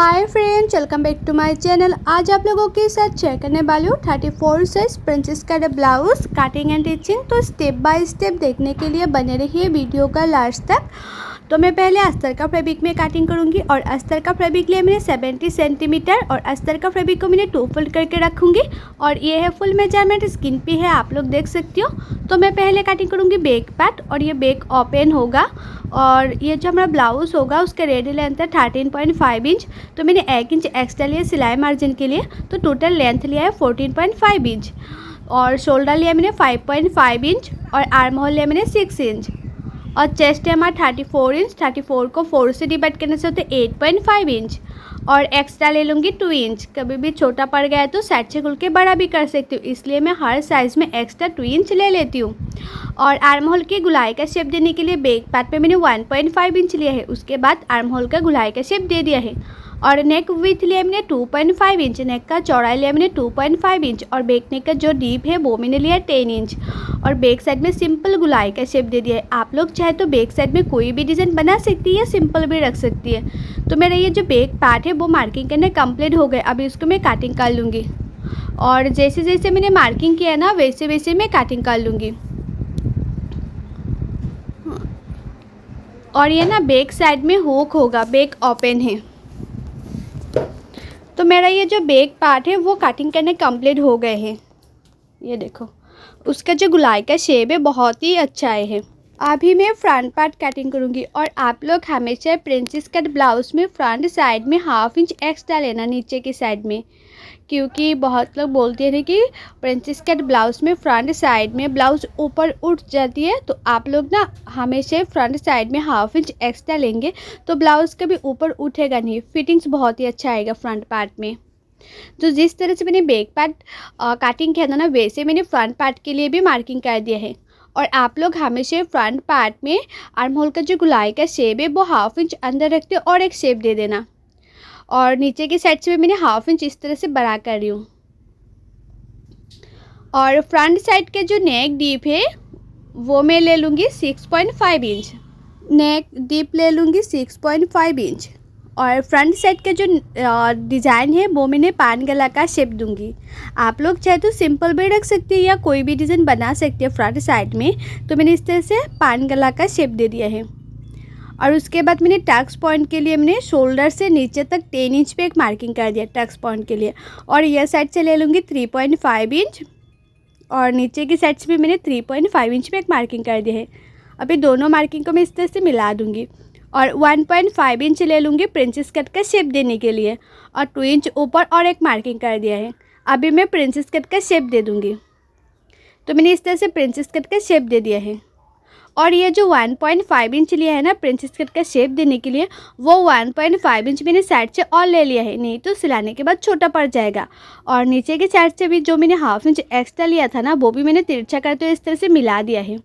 Hi friends, welcome back to my channel. आज आप लोगों के साथ शेयर करने वाली हूँ 34 size princess cut blouse cutting and stitching. तो स्टेप बाय स्टेप देखने के लिए बने रहिए वीडियो का लास्ट तक। तो मैं पहले अस्तर का फैब्रिक में कटिंग करूँगी और अस्तर का फैब्रिक लिए मैंने 70 सेंटीमीटर और अस्तर का फैब्रिक को मैंने 2 फोल्ड करके रखूँगी। और ये है फुल मेजरमेंट, स्किन पे है, आप लोग देख सकती हो। तो मैं पहले कटिंग करूँगी बैक पार्ट और ये बैक ओपन होगा। और ये जो हमारा ब्लाउज़ होगा उसका रेडी लेंथ है 13.5 इंच। तो मैंने 1 इंच एक्स्ट्रा लिया सिलाई मार्जिन के लिए, तो टोटल लेंथ लिया है 14.5 इंच। और शोल्डर लिया मैंने 5.5 इंच और आर्म होल लिया मैंने 6 इंच। और चेस्ट है हमारा 34 इंच। 34 को 4 से डिवाइड करने से होते 8.5 इंच। और एक्स्ट्रा ले लूँगी 2 इंच। कभी भी छोटा पड़ गया है तो साइड से खुल के बड़ा भी कर सकती हूँ, इसलिए मैं हर साइज़ में एक्स्ट्रा 2 इंच ले लेती हूँ। और आर्म होल की गुलाई का शेप देने के लिए बैक पार्ट पे मैंने 1.5 इंच लिया है, उसके बाद आर्म होल का गुलाई का शेप दे दिया है। और नेक विथ लिया मैंने 2.5 इंच, नेक का चौड़ाई लिया मैंने 2.5 इंच। और बैक नेक का जो डीप है वो मैंने लिया 10 इंच। और बैक साइड में सिंपल गुलाई का शेप दे दिया है। आप लोग चाहे तो बैक साइड में कोई भी डिज़ाइन बना सकती है या सिंपल भी रख सकती है। तो मेरा ये जो बैक पार्ट है वो मार्किंग करने कंप्लीट हो गया। अभी इसको मैं कटिंग कर लूँगी और जैसे जैसे मैंने मार्किंग किया है ना वैसे वैसे मैं कटिंग कर लूँगी। और ये ना बैक साइड में हुक होगा, बैक ओपन है। तो मेरा ये जो बैक पार्ट है वो कटिंग करने कंप्लीट हो गए हैं। ये देखो उसका जो गुलाई का शेप है बहुत ही अच्छा है। अभी मैं फ्रंट पार्ट कटिंग करूँगी। और आप लोग हमेशा प्रिंसेस कट ब्लाउज में फ्रंट साइड में 1/2 इंच एक्स्ट्रा लेना नीचे की साइड में, क्योंकि बहुत लोग बोलते हैं कि प्रिंसेस कट ब्लाउज में फ्रंट साइड में ब्लाउज ऊपर उठ जाती है। तो आप लोग ना हमेशा फ्रंट साइड में 1/2 इंच एक्स्ट्रा लेंगे तो ब्लाउज कभी ऊपर उठेगा नहीं, फिटिंग्स बहुत ही अच्छा आएगा फ्रंट पार्ट में। तो जिस तरह से मैंने बैक पार्ट कटिंग किया था ना वैसे मैंने फ्रंट पार्ट के लिए भी मार्किंग कर दिया है। और आप लोग हमेशा फ्रंट पार्ट में आर्म होल का जो गुलाई का शेप है वो 1/2 इंच अंदर रखते और एक शेप दे देना। और नीचे की साइड से भी मैंने 1/2 इंच इस तरह से बड़ा कर रही हूँ। और फ्रंट साइड के जो नेक डीप है वो मैं ले लूँगी 6.5 इंच। नेक डीप ले लूँगी 6.5 इंच। और फ्रंट साइड का जो डिज़ाइन है वो मैंने पान गला का शेप दूंगी। आप लोग चाहे तो सिंपल भी रख सकते हैं या कोई भी डिज़ाइन बना सकते हैं फ्रंट साइड में। तो मैंने इस तरह से पान गला का शेप दे दिया है। और उसके बाद मैंने टक्स पॉइंट के लिए मैंने शोल्डर से नीचे तक 10 इंच पे एक मार्किंग कर दिया टक्स पॉइंट के लिए। और यह साइड से ले लूँगी 3.5 इंच और नीचे की साइड से भी मैंने 3.5 इंच पे एक मार्किंग कर दिया है। अभी दोनों मार्किंग को मैं इस तरह से मिला दूँगी। और 1.5 इंच ले लूँगी प्रिंसेस कट का शेप देने के लिए। और 2 इंच ऊपर और एक मार्किंग कर दिया है। अभी मैं प्रिंसेस कट का शेप दे दूँगी। तो मैंने इस तरह से प्रिंसेस कट का शेप दे दिया है। और ये जो 1.5 इंच लिया है ना प्रिंसेस कट का शेप देने के लिए, वो 1.5 इंच मैंने साइड से और ले लिया है, नहीं तो सिलाने के बाद छोटा पड़ जाएगा। और नीचे की साइड से भी जो मैंने 1/2 इंच एक्स्ट्रा लिया था ना वो भी मैंने तिरछा करते हुए इस तरह से मिला दिया है।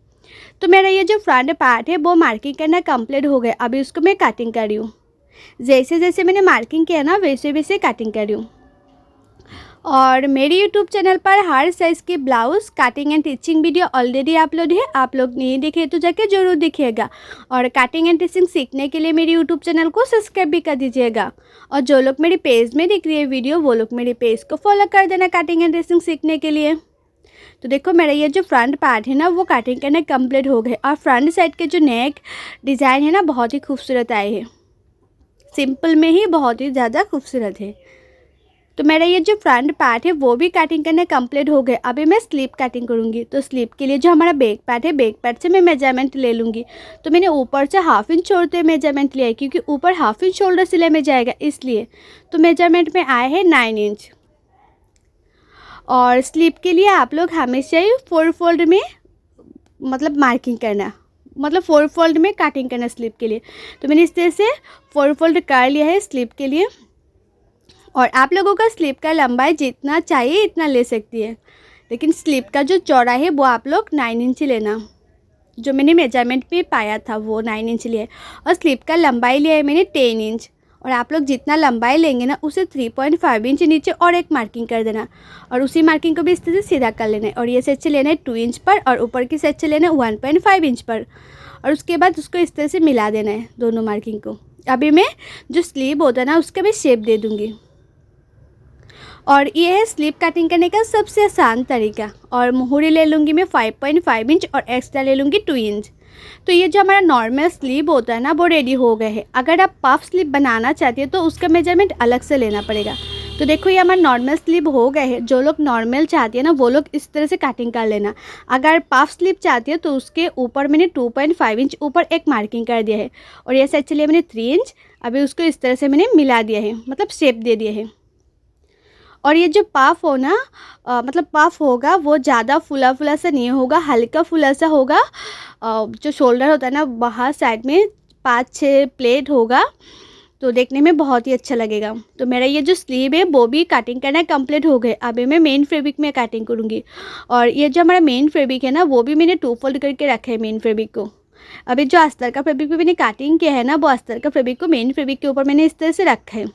तो मेरा ये जो फ्रंट पार्ट है वो मार्किंग करना कंप्लीट हो गया। अभी उसको मैं कटिंग कर रही हूँ। जैसे जैसे मैंने मार्किंग किया ना वैसे वैसे कटिंग कर रही हूँ। और मेरी यूट्यूब चैनल पर हर साइज़ की blouse cutting and teaching video already upload है, आप लोग नहीं देखे तो जाके ज़रूर देखिएगा। और कटिंग एंड टिचिंग सीखने के लिए मेरे यूट्यूब चैनल को सब्सक्राइब भी कर दीजिएगा। और जो लोग मेरे पेज में देख रही है वीडियो वो लोग मेरे पेज को फॉलो कर देना कटिंग एंड टिचिंग सीखने के लिए। तो देखो मेरा ये जो फ्रंट पार्ट है ना वो कटिंग करना कंप्लीट हो गए। और फ्रंट साइड के जो नेक डिज़ाइन है ना बहुत ही खूबसूरत आए हैं, सिंपल में ही बहुत ही ज़्यादा खूबसूरत है। तो मेरा ये जो फ्रंट पार्ट है वो भी कटिंग करना कंप्लीट हो गए। अभी मैं स्लीप कटिंग करूँगी। तो स्लीप के लिए जो हमारा बैक पार्ट है बैक पार्ट से मैं मेजरमेंट ले लूँगी। तो मैंने ऊपर से 1/2 इंच छोड़ते मेजरमेंट लिया है, क्योंकि ऊपर 1/2 इंच शोल्डर सिलाई में जाएगा इसलिए। तो मेजरमेंट में आए हैं 9 इंच। और स्लीप के लिए आप लोग हमेशा ही 4 फोल्ड में मतलब मार्किंग करना, मतलब 4 फोल्ड में कटिंग करना स्लीप के लिए। तो मैंने इस तरह से 4 फोल्ड कर लिया है स्लीप के लिए। और आप लोगों का स्लीप का लंबाई जितना चाहिए इतना ले सकती है, लेकिन स्लीप का जो चौड़ाई है वो आप लोग 9 इंच लेना। जो मैंने मेजरमेंट में पाया था वो 9 इंच लिया है। और स्लीप का लंबाई लिया है मैंने 10 इंच। और आप लोग जितना लंबाई लेंगे ना उसे 3.5 इंच नीचे और एक मार्किंग कर देना। और उसी मार्किंग को भी इस तरह से सीधा कर लेना है। और ये साइड से लेना है 2 इंच पर और ऊपर की साइड से लेना है 1.5 इंच पर। और उसके बाद उसको इस तरह से मिला देना है दोनों मार्किंग को। अभी मैं जो स्लीव होता है ना उसका भी शेप दे दूँगी। और ये है स्लीव कटिंग करने का सबसे आसान तरीका। और मुहूरी ले लूँगी मैं 5.5 इंच और एक्स्ट्रा ले लूँगी 2 इंच। तो ये जो हमारा नॉर्मल स्लीव होता है ना वो रेडी हो गए है। अगर आप पफ स्लीव बनाना चाहती है तो उसका मेजरमेंट अलग से लेना पड़ेगा। तो देखो ये हमारा नॉर्मल स्लीव हो गए हैं। जो लोग नॉर्मल चाहती है ना वो लोग इस तरह से कटिंग कर लेना। अगर पफ स्लीव चाहती है तो उसके ऊपर मैंने 2.5 इंच ऊपर एक मार्किंग कर दिया है और ये साइड चलिए मैंने 3 इंच। अभी उसको इस तरह से मैंने मिला दिया है, मतलब शेप दे दिया है। और ये जो पफ हो ना मतलब पफ होगा वो ज़्यादा फुला फुला सा नहीं होगा, हल्का फुला सा होगा। जो शोल्डर होता है ना बाहर साइड में 5-6 प्लेट होगा तो देखने में बहुत ही अच्छा लगेगा। तो मेरा ये जो स्लीव है वो भी कटिंग करना कंप्लीट हो गए। अभी मैं मेन फैब्रिक में कटिंग करूँगी। और ये जो हमारा मेन फैब्रिक है ना वो भी मैंने 2 फोल्ड करके रखा है मेन फैब्रिक को। अभी जो अस्तर का फैब्रिक भी मैंने कटिंग किया है ना वो अस्तर का फैब्रिक को मेन फैब्रिक के ऊपर मैंने इस तरह से रखा है।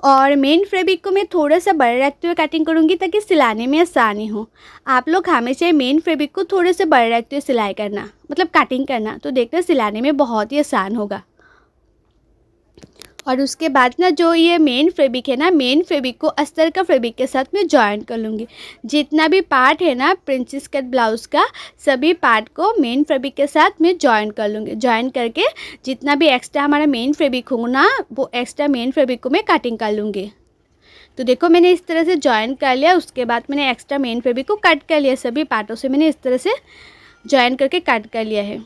और मेन फैब्रिक को मैं थोड़ा सा बड़ा रखते हुए कटिंग करूँगी ताकि सिलाने में आसानी हो। आप लोग हमेशा मेन फैब्रिक को थोड़े से बड़ा रखते हुए सिलाई करना, मतलब कटिंग करना, तो देखना सिलाने में बहुत ही आसान होगा। और उसके बाद ना जो ये मेन फैब्रिक है ना मेन फैब्रिक को अस्तर का फैब्रिक के साथ मैं जॉइन कर लूँगी। जितना भी पार्ट है ना प्रिंसेस कट ब्लाउज़ का सभी पार्ट को मेन फैब्रिक के साथ मैं जॉइन कर लूँगी। जॉइन करके जितना भी एक्स्ट्रा हमारा मेन फैब्रिक होगा ना वो एक्स्ट्रा मेन फैब्रिक को मैं कटिंग कर लूँगी। तो देखो मैंने इस तरह से जॉइन कर लिया। उसके बाद मैंने एक्स्ट्रा मेन फैब्रिक को कट कर लिया। सभी पार्टों से मैंने इस तरह से जॉइन करके कट कर लिया है।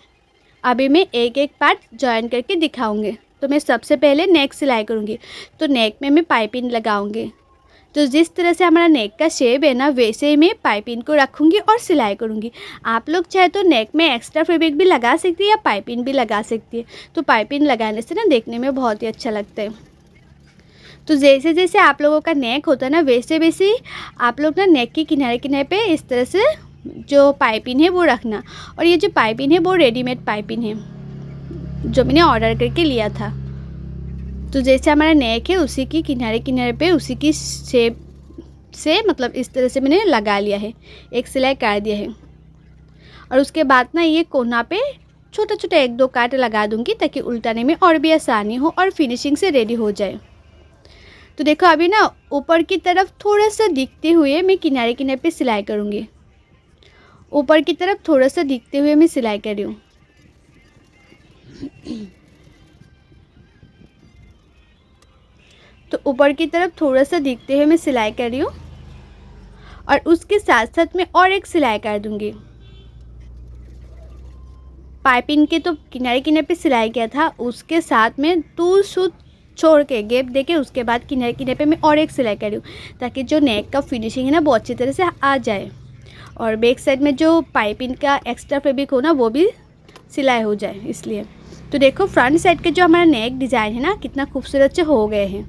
अभी मैं एक एक पार्ट जॉइन करके दिखाऊंगी। तो मैं सबसे पहले नेक सिलाई करूंगी। तो नेक में मैं पाइपिंग लगाऊंगी। तो जिस तरह से हमारा नेक का शेप है ना वैसे ही मैं पाइपिंग को रखूंगी और सिलाई करूंगी। आप लोग चाहे तो नेक में एक्स्ट्रा फैब्रिक भी लगा सकती है या पाइपिंग भी लगा सकती है। तो पाइपिंग लगाने से ना देखने में बहुत ही अच्छा लगता है। तो जैसे जैसे आप लोगों का नेक होता है ना वैसे वैसे ही आप लोग ना नेक के किनारे किनारे पे इस तरह से जो पाइपिंग है वो रखना। और ये जो पाइपिंग है वो रेडीमेड पाइपिंग है जो मैंने ऑर्डर करके लिया था। तो जैसे हमारा नेक है उसी की किनारे किनारे पे उसी की शेप से मतलब इस तरह से मैंने लगा लिया है, एक सिलाई कर दिया है। और उसके बाद ना ये कोना पे छोटा छोटा 1-2 काट लगा दूंगी ताकि उल्टाने में और भी आसानी हो और फिनिशिंग से रेडी हो जाए। तो देखो अभी ना ऊपर की तरफ थोड़ा सा दिखते हुए मैं किनारे किनारे पे सिलाई करूँगी। ऊपर की तरफ थोड़ा सा दिखते हुए मैं सिलाई कर रही हूँ। तो ऊपर की तरफ थोड़ा सा दिखते हुए मैं सिलाई कर रही हूँ और उसके साथ साथ मैं और एक सिलाई कर दूँगी। पाइपिंग के तो किनारे किनारे पे सिलाई किया था, उसके साथ में 2 सूत छोड़ के गैप देके उसके बाद किनारे किनारे पे मैं और एक सिलाई कर रही हूँ ताकि जो नेक का फिनिशिंग है ना वो अच्छी तरह से आ जाए। और बैक साइड में जो पाइपिंग का एक्स्ट्रा फैब्रिक हो ना वो भी सिलाई हो जाए इसलिए। तो देखो फ्रंट साइड के जो हमारा नेक डिज़ाइन है ना कितना खूबसूरत से हो गए हैं।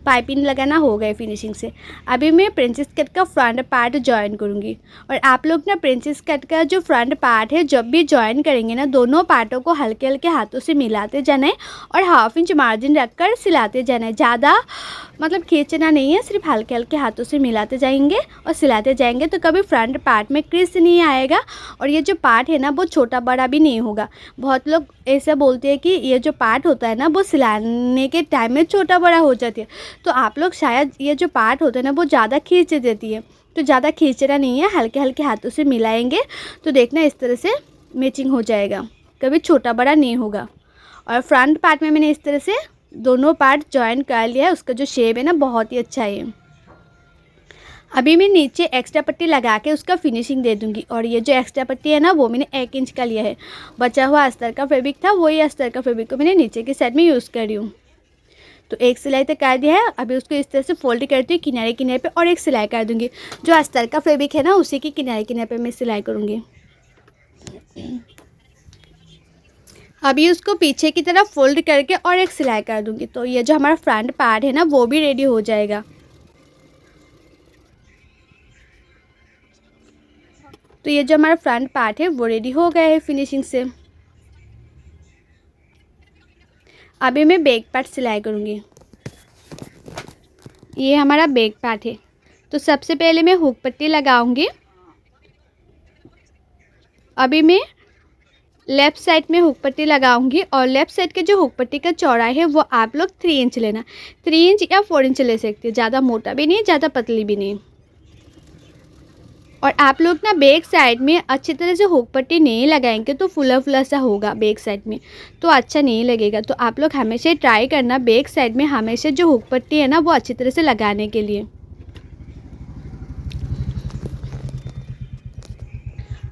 पाइपिंग लगाना हो गए फिनिशिंग से। अभी मैं प्रिंसेस कट का फ्रंट पार्ट जॉइन करूँगी। और आप लोग ना प्रिंसेस कट का जो फ्रंट पार्ट है जब भी जॉइन करेंगे ना दोनों पार्टों को हल्के हल्के हाथों से मिलाते जाना है और 1/2 इंच मार्जिन रखकर सिलाते जाना है। ज़्यादा मतलब खींचना नहीं है, सिर्फ हल्के हल्के हाथों से मिलाते जाएंगे और सिलाते जाएंगे तो कभी फ्रंट पार्ट में क्रिस नहीं आएगा। और ये जो पार्ट है ना वो छोटा बड़ा भी नहीं होगा। बहुत लोग ऐसा बोलते हैं कि ये जो पार्ट होता है ना वो सिलाने के टाइम में छोटा बड़ा हो जाती है। तो आप लोग शायद ये जो पार्ट होता है ना वो ज़्यादा खींच देती है। तो ज़्यादा खींचना नहीं है, हल्के हल्के हाथों से मिलाएंगे तो देखना इस तरह से मैचिंग हो जाएगा, कभी छोटा बड़ा नहीं होगा। और फ्रंट पार्ट में मैंने इस तरह से दोनों पार्ट जॉइन कर लिया है। उसका जो शेप है ना बहुत ही अच्छा है। अभी मैं नीचे एक्स्ट्रा पट्टी लगा के उसका फिनिशिंग दे दूंगी। और ये जो एक्स्ट्रा पट्टी है ना वो मैंने 1 इंच का लिया है। बचा हुआ अस्तर का फैब्रिक था, वही अस्तर का फैब्रिक को मैंने नीचे की साइड में यूज़ कर रही हूँ। तो एक सिलाई तक कर दिया है। अभी उसको इस तरह से फोल्ड करती हूँ किनारे किनारे पे और एक सिलाई कर दूंगी। जो अस्तर का फैब्रिक है ना उसी के किनारे किनारे पे मैं सिलाई करूँगी। अभी उसको पीछे की तरफ फोल्ड करके और एक सिलाई कर दूंगी। तो ये जो हमारा फ्रंट पार्ट है ना वो भी रेडी हो जाएगा। तो ये जो हमारा फ्रंट पार्ट है वो रेडी हो गया है फिनिशिंग से। अभी मैं बैक पार्ट सिलाई करूँगी। ये हमारा बैक पार्ट है। तो सबसे पहले मैं हुक पट्टी लगाऊंगी। अभी मैं लेफ़्ट साइड में हुक पट्टी लगाऊंगी और लेफ़्ट साइड के जो हुक पट्टी का चौड़ाई है वो आप लोग 3 इंच लेना। 3 इंच या 4 इंच ले सकते हैं, ज़्यादा मोटा भी नहीं, ज़्यादा पतली भी नहीं। और आप लोग ना बैक साइड में अच्छी तरह से हुक पट्टी नहीं लगाएंगे तो फुला फुला सा होगा बैक साइड में, तो अच्छा नहीं लगेगा। तो आप लोग हमेशा ट्राई करना बैक साइड में हमेशा जो हुक पट्टी है ना वो अच्छी तरह से लगाने के लिए।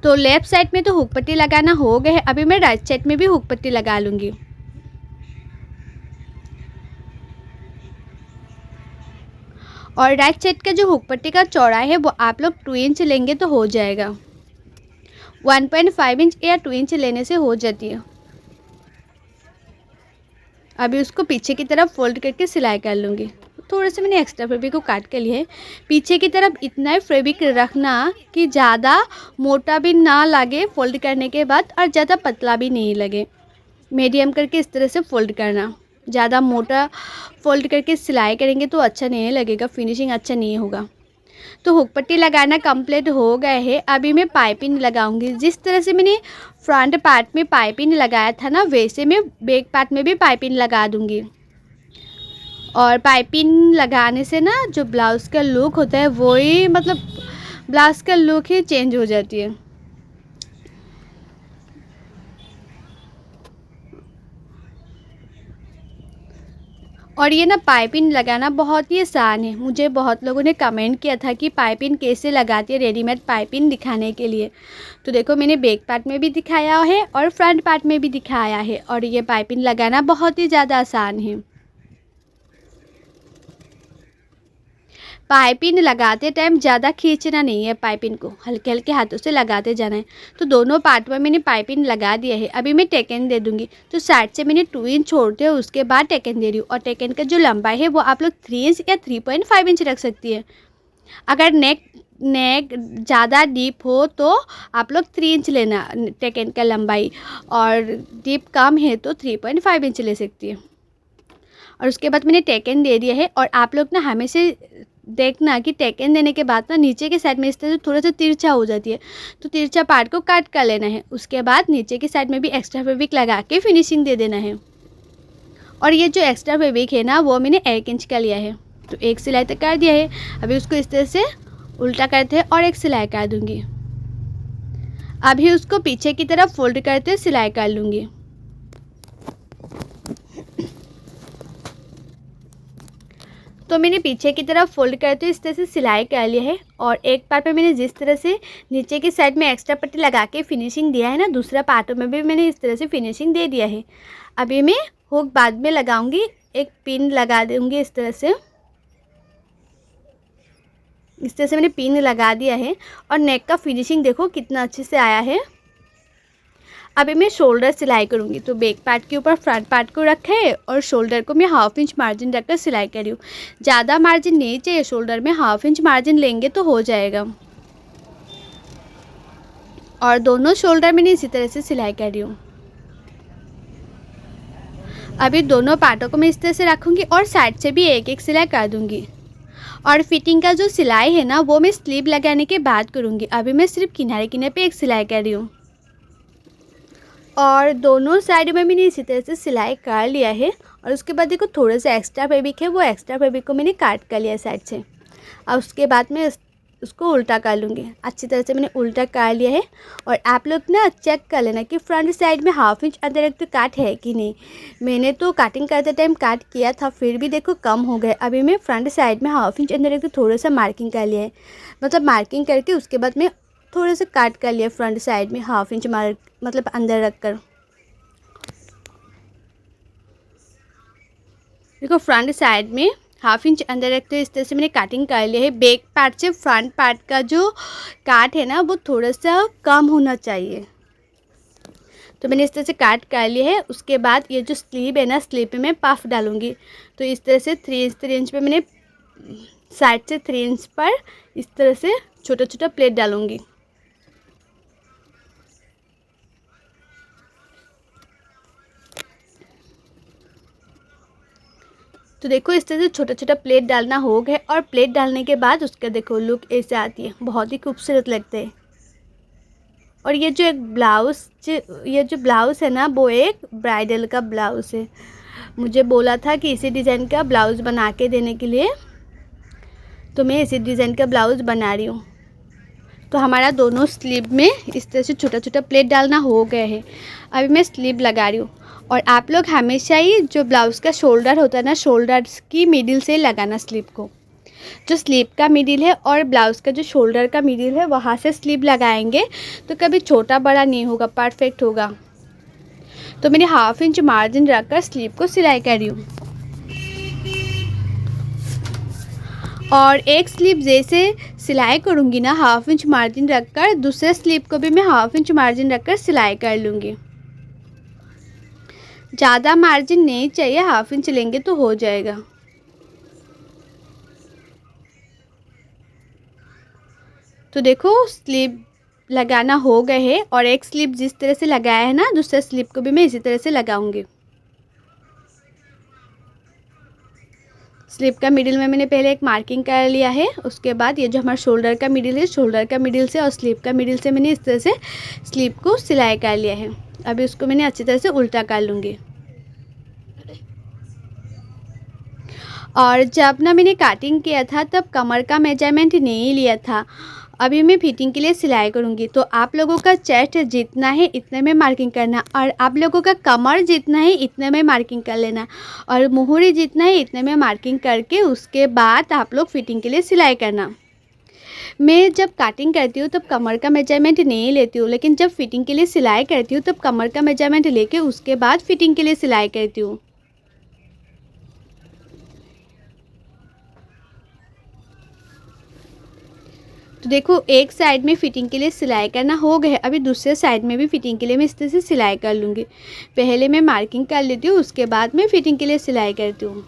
तो लेफ़्ट साइड में तो हुक पट्टी लगाना हो गया है, अभी मैं राइट साइड में भी हुक पट्टी लगा लूँगी। और राइट साइड का जो हुक पट्टी का चौड़ाई है वो आप लोग 2 इंच लेंगे तो हो जाएगा। 1.5 इंच या 2 इंच लेने से हो जाती है। अभी उसको पीछे की तरफ फोल्ड करके सिलाई कर लूँगी। थोड़ा सा मैंने एक्स्ट्रा फैब्रिक को काट के लिए पीछे की तरफ इतना ही फैब्रिक रखना कि ज़्यादा मोटा भी ना लगे फोल्ड करने के बाद और ज़्यादा पतला भी नहीं लगे। मीडियम करके इस तरह से फोल्ड करना। ज़्यादा मोटा फोल्ड करके सिलाई करेंगे तो अच्छा नहीं लगेगा, फिनिशिंग अच्छा नहीं होगा। तो हुक पट्टी लगाना कंप्लीट हो गया है। अभी मैं पाइपिंग लगाऊंगी। जिस तरह से मैंने फ्रंट पार्ट में पाइपिंग लगाया था ना वैसे मैं बैक पार्ट में भी पाइपिंग लगा दूंगी। और पाइपिंग लगाने से ना जो ब्लाउज़ का लुक होता है वही मतलब ब्लाउज़ का लुक ही चेंज हो जाती है। और ये ना पाइपिंग लगाना बहुत ही आसान है। मुझे बहुत लोगों ने कमेंट किया था कि पाइपिंग कैसे लगाती है रेडीमेड पाइपिंग दिखाने के लिए। तो देखो मैंने बैक पार्ट में भी दिखाया है और फ्रंट पार्ट में भी दिखाया है और ये पाइपिंग लगाना बहुत ही ज़्यादा आसान है। पाइपिंग लगाते टाइम ज़्यादा खींचना नहीं है, पाइपिंग को हल्के हल्के हाथों से लगाते जाना है। तो दोनों पार्ट में मैंने पाइपिंग लगा दिया है। अभी मैं टेकन दे दूँगी। तो साइड से मैंने 2 इंच छोड़ते हैं, उसके बाद टेकन दे रही हूँ। और टेकन का जो लंबाई है वो आप लोग 3 इंच या 3.5 इंच रख सकती है। अगर नेक ज़्यादा डीप हो तो आप लोग 3 इंच लेना टेकन का लंबाई, और डीप कम है तो 3.5 इंच ले सकती है। और उसके बाद मैंने टेकन दे दिया है। और आप लोग ना हमेशा देखना कि टेकन देने के बाद ना नीचे के साइड में इस तरह से थोड़ा सा तिरछा हो जाती है, तो तिरछा पार्ट को काट कर लेना है। उसके बाद नीचे की साइड में भी एक्स्ट्रा फैब्रिक लगा के फिनिशिंग दे देना है। और ये जो एक्स्ट्रा फैब्रिक है ना वो मैंने 1 इंच का लिया है, तो एक सिलाई तक कर दिया है। अभी उसको इस तरह से उल्टा करते हैं और एक सिलाई कर दूँगी। अभी उसको पीछे की तरफ फोल्ड करते सिलाई कर लूँगी। तो मैंने पीछे की तरफ फोल्ड करते इस तरह से सिलाई कर लिया है। और एक पार्ट पे मैंने जिस तरह से नीचे की साइड में एक्स्ट्रा पट्टी लगा के फिनिशिंग दिया है ना, दूसरा पार्ट में भी मैंने इस तरह से फिनिशिंग दे दिया है। अभी मैं हुक बाद में लगाऊंगी, एक पिन लगा दूंगी इस तरह से। इस तरह से मैंने पिन लगा दिया है। और नेक का फिनिशिंग देखो कितना अच्छे से आया है। अभी मैं शोल्डर सिलाई करूँगी। तो बैक पार्ट के ऊपर फ्रंट पार्ट को रखा है और शोल्डर को मैं 1/2 इंच मार्जिन रखकर सिलाई कर रही हूँ। ज़्यादा मार्जिन नहीं चाहिए शोल्डर में, 1/2 इंच मार्जिन लेंगे तो हो जाएगा। और दोनों शोल्डर मैंने इसी तरह से सिलाई कर रही हूँ। अभी दोनों पार्टों को मैं इस तरह से रखूँगी और साइड से भी एक एक सिलाई कर दूँगी। और फिटिंग का जो सिलाई है ना वो मैं स्लीव लगाने के बाद करूँगी। अभी मैं सिर्फ किनारे किनारे पे एक सिलाई कर रही हूँ। और दोनों साइड में मैंने इसी तरह से सिलाई कर लिया है। और उसके बाद देखो थोड़ा सा एक्स्ट्रा फैब्रिक है, वो एक्स्ट्रा फैब्रिक को मैंने काट कर लिया साइड से। और उसके बाद मैं उसको उल्टा कर लूँगी। अच्छी तरह से मैंने उल्टा कर लिया है। और आप लोग ना चेक कर लेना कि फ्रंट साइड में 1/2 इंच अंदर एक तो काट है कि नहीं। मैंने तो कटिंग करते टाइम काट किया था, फिर भी देखो कम हो गए। अभी मैं फ्रंट साइड में 1/2 इंच अंदर एक तो थोड़ा सा मार्किंग कर लिया है, मतलब मार्किंग करके उसके बाद मैं थोड़ा सा काट कर लिया फ्रंट साइड में 1/2 इंच मतलब अंदर रख कर। देखो फ्रंट साइड में 1/2 इंच अंदर रखते हुए इस तरह से मैंने कटिंग कर लिया है। बैक पार्ट से फ्रंट पार्ट का जो काट है ना वो थोड़ा सा कम होना चाहिए। तो मैंने इस तरह से काट कर लिया है। उसके बाद ये जो स्लीव है ना, स्लीव पे मैं पफ डालूँगी। तो इस तरह से 3 इंच पे मैंने साइड से 3 इंच पर इस तरह से छोटा छोटा प्लेट डालूँगी। तो देखो इस तरह से छोटा छोटा प्लेट डालना हो गया। और प्लेट डालने के बाद उसका देखो लुक ऐसे आती है, बहुत ही खूबसूरत लगता है। और ये जो एक ये जो ब्लाउज़ है ना, वो एक ब्राइडल का ब्लाउज़ है। मुझे बोला था कि इसी डिज़ाइन का ब्लाउज़ बना के देने के लिए, तो मैं इसी डिज़ाइन का ब्लाउज़ बना रही हूँ। तो हमारा दोनों स्लीव में इस तरह से छोटा छोटा प्लेट डालना हो गए है। अभी मैं स्लीव लगा रही हूँ। और आप लोग हमेशा ही जो ब्लाउज़ का शोल्डर होता है ना, शोल्डर्स की मिडिल से लगाना स्लीव को। जो स्लीव का मिडिल है और ब्लाउज़ का जो शोल्डर का मिडिल है, वहाँ से स्लीव लगाएंगे तो कभी छोटा बड़ा नहीं होगा, परफेक्ट होगा। तो मैंने 1/2 इंच मार्जिन रखकर स्लीव को सिलाई कर रही हूँ। और एक स्लीव जैसे सिलाई करूँगी ना 1/2 इंच मार्जिन रखकर, दूसरे स्लीव को भी मैं 1/2 इंच मार्जिन रखकर सिलाई कर लूँगी। ज़्यादा मार्जिन नहीं चाहिए, 1/2 इंच लेंगे तो हो जाएगा। तो देखो स्लीव लगाना हो गए है, और एक स्लीव जिस तरह से लगाया है ना, दूसरे स्लीव को भी मैं इसी तरह से लगाऊंगी। स्लीव का मिडिल में मैंने पहले एक मार्किंग कर लिया है। उसके बाद ये जो हमारा शोल्डर का मिडिल है, शोल्डर का मिडिल से और स्लीव का मिडिल से मैंने इस तरह से स्लीव को सिलाई कर लिया है। अभी उसको मैंने अच्छी तरह से उल्टा कर लूँगी। और जब ना मैंने कटिंग किया था तब कमर का मेजरमेंट नहीं लिया था। अभी मैं फिटिंग के लिए सिलाई करूँगी, तो आप लोगों का चेस्ट जितना है इतने में मार्किंग करना, और आप लोगों का कमर जितना है इतने में मार्किंग कर लेना, और मुहूरी जितना है इतने में मार्किंग करके उसके बाद आप लोग फिटिंग के लिए सिलाई करना। मैं जब कटिंग करती हूँ तब कमर का मेजरमेंट नहीं लेती हूँ, लेकिन जब फिटिंग के लिए सिलाई करती हूँ तब कमर का मेजरमेंट लेके उसके बाद फिटिंग के लिए सिलाई करती हूँ। तो देखो एक साइड में फ़िटिंग के लिए सिलाई करना हो गया, अभी दूसरे साइड में भी फ़िटिंग के लिए मैं इस तरह से सिलाई कर लूँगी। पहले मैं मार्किंग कर लेती हूँ, उसके बाद मैं फ़िटिंग के लिए सिलाई करती हूँ।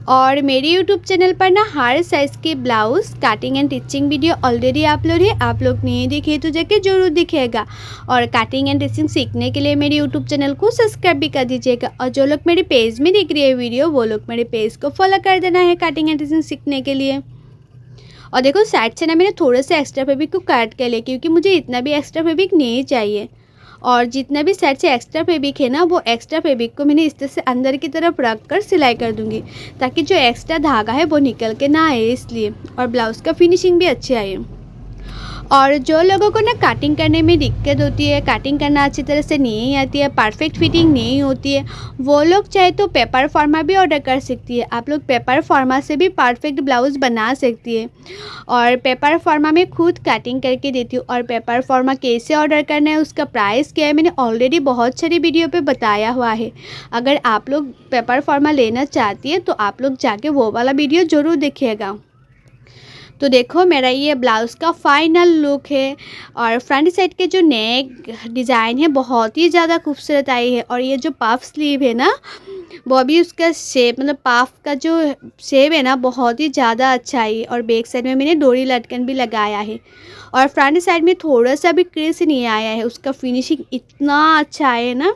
और मेरे यूट्यूब चैनल पर ना हर साइज़ के blouse cutting and teaching video already upload है, आप लोग नहीं देखे तो जाके ज़रूर दिखेगा। और कटिंग एंड टिचिंग सीखने के लिए मेरे यूट्यूब चैनल को सब्सक्राइब भी कर दीजिएगा। और जो लोग मेरे पेज में देख रही है वीडियो, वो लोग मेरे पेज को फॉलो कर देना है कटिंग एंड टिचिंग सीखने के लिए। और देखो साइड से ना मैंने थोड़ा सा एक्स्ट्रा फैब्रिक को काट कर लिया, क्योंकि मुझे इतना भी एक्स्ट्रा फैब्रिक नहीं चाहिए। और जितना भी साइड से एक्स्ट्रा फैब्रिक है ना, वो एक्स्ट्रा फैब्रिक को मैंने इस तरह से अंदर की तरफ रख कर सिलाई कर दूंगी, ताकि जो एक्स्ट्रा धागा है वो निकल के ना आए इसलिए, और ब्लाउज़ का फिनिशिंग भी अच्छी आए। और जो लोगों को ना कटिंग करने में दिक्कत होती है, कटिंग करना अच्छी तरह से नहीं आती है, परफेक्ट फिटिंग नहीं होती है, वो लोग चाहे तो पेपर फॉर्मा भी ऑर्डर कर सकती है। आप लोग पेपर फॉर्मा से भी परफेक्ट ब्लाउज़ बना सकती है। और पेपर फॉर्मा में खुद कटिंग करके देती हूँ, और पेपर फॉर्मा कैसे ऑर्डर करना है, उसका प्राइस क्या है, मैंने ऑलरेडी बहुत सारी वीडियो पे बताया हुआ है। अगर आप लोग पेपर फॉर्मा लेना चाहती है तो आप लोग जाके वो वाला वीडियो ज़रूर देखिएगा। तो देखो मेरा ये ब्लाउज़ का फाइनल लुक है। और फ्रंट साइड के जो नेक डिज़ाइन है बहुत ही ज़्यादा खूबसूरत आई है। और ये जो पफ स्लीव है ना, वो भी उसका शेप, मतलब पफ का जो शेप है ना, बहुत ही ज़्यादा अच्छा है। और बैक साइड में मैंने डोरी लटकन भी लगाया है। और फ्रंट साइड में थोड़ा सा भी क्रीज नहीं आया है, उसका फिनिशिंग इतना अच्छा है ना।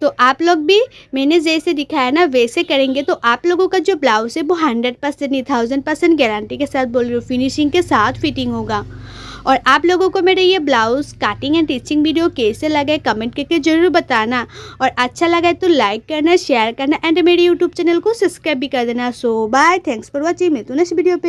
तो आप लोग भी मैंने जैसे दिखाया ना वैसे करेंगे तो आप लोगों का जो ब्लाउज़ है वो 100% नहीं 1000% गारंटी के साथ बोल रही हूँ, फिनिशिंग के साथ फिटिंग होगा। और आप लोगों को मेरे ये blouse cutting and teaching video कैसे लगे कमेंट करके ज़रूर बताना। और अच्छा लगा तो लाइक करना, शेयर करना, एंड मेरे यूट्यूब चैनल को सब्सक्राइब भी कर देना। सो बाय, थैंक्स फॉर वॉचिंग। मैं तो नेक्स्ट वीडियो पे